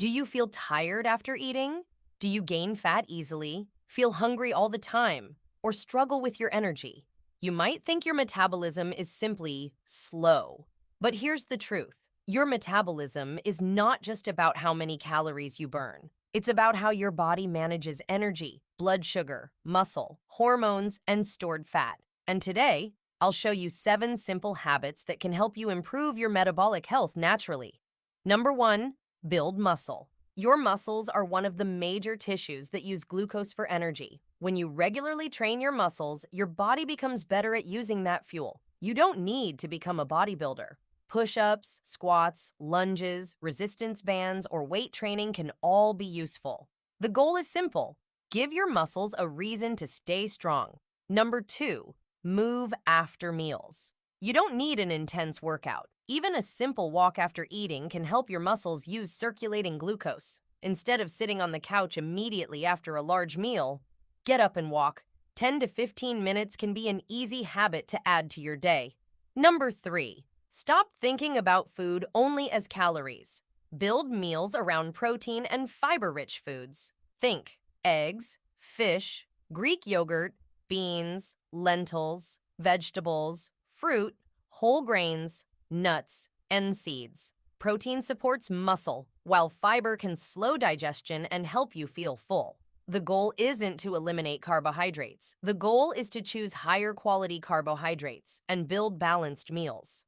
Do you feel tired after eating? Do you gain fat easily, feel hungry all the time, or struggle with your energy? You might think your metabolism is simply slow. But here's the truth. Your metabolism is not just about how many calories you burn. It's about how your body manages energy, blood sugar, muscle, hormones, and stored fat. And today, I'll show you 7 simple habits that can help you improve your metabolic health naturally. Number 1, build muscle. Your muscles are one of the major tissues that use glucose for energy. When you regularly train your muscles, your body becomes better at using that fuel. You don't need to become a bodybuilder. Push-ups, squats, lunges, resistance bands, or weight training can all be useful. The goal is simple. Give your muscles a reason to stay strong. Number 2, move after meals. You don't need an intense workout. Even a simple walk after eating can help your muscles use circulating glucose. Instead of sitting on the couch immediately after a large meal, get up and walk. 10 to 15 minutes can be an easy habit to add to your day. Number 3, stop thinking about food only as calories. Build meals around protein and fiber-rich foods. Think eggs, fish, Greek yogurt, beans, lentils, vegetables, fruit, whole grains, nuts, and seeds. Protein supports muscle, while fiber can slow digestion and help you feel full. The goal isn't to eliminate carbohydrates. The goal is to choose higher quality carbohydrates and build balanced meals.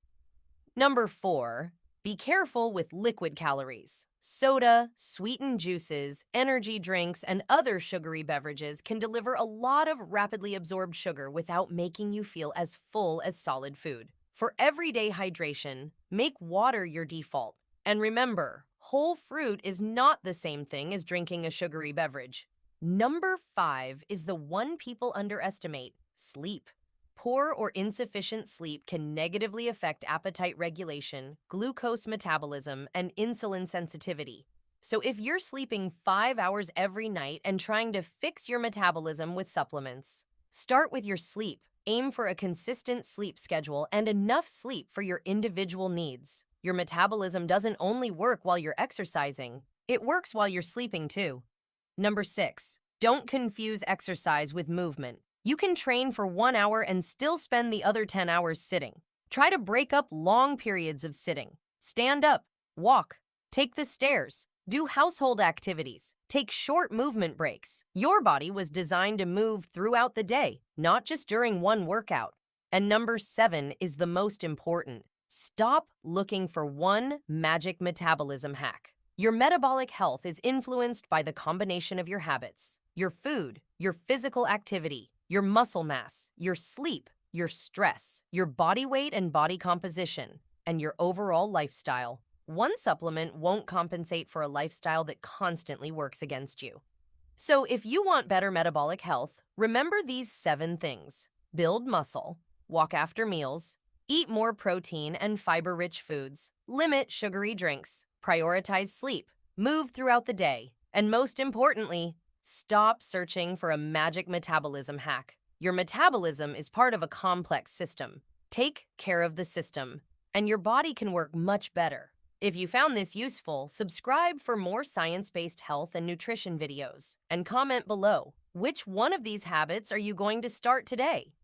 Number 4, be careful with liquid calories. Soda, sweetened juices, energy drinks, and other sugary beverages can deliver a lot of rapidly absorbed sugar without making you feel as full as solid food. For everyday hydration, make water your default. And remember, whole fruit is not the same thing as drinking a sugary beverage. Number 5 is the one people underestimate: sleep. Poor or insufficient sleep can negatively affect appetite regulation, glucose metabolism, and insulin sensitivity. So if you're sleeping 5 hours every night and trying to fix your metabolism with supplements, start with your sleep. Aim for a consistent sleep schedule and enough sleep for your individual needs. Your metabolism doesn't only work while you're exercising, it works while you're sleeping too. Number 6, don't confuse exercise with movement. You can train for 1 hour and still spend the other 10 hours sitting. Try to break up long periods of sitting. Stand up, walk, take the stairs, do household activities, take short movement breaks. Your body was designed to move throughout the day, not just during one workout. And number 7 is the most important. Stop looking for one magic metabolism hack. Your metabolic health is influenced by the combination of your habits, your food, your physical activity, your muscle mass, your sleep, your stress, your body weight and body composition, and your overall lifestyle. One supplement won't compensate for a lifestyle that constantly works against you. So if you want better metabolic health, remember these 7 things. Build muscle, walk after meals, eat more protein and fiber-rich foods, limit sugary drinks, prioritize sleep, move throughout the day, and most importantly, stop searching for a magic metabolism hack. Your metabolism is part of a complex system. Take care of the system, and your body can work much better. If you found this useful, subscribe for more science-based health and nutrition videos, and comment below. Which one of these habits are you going to start today?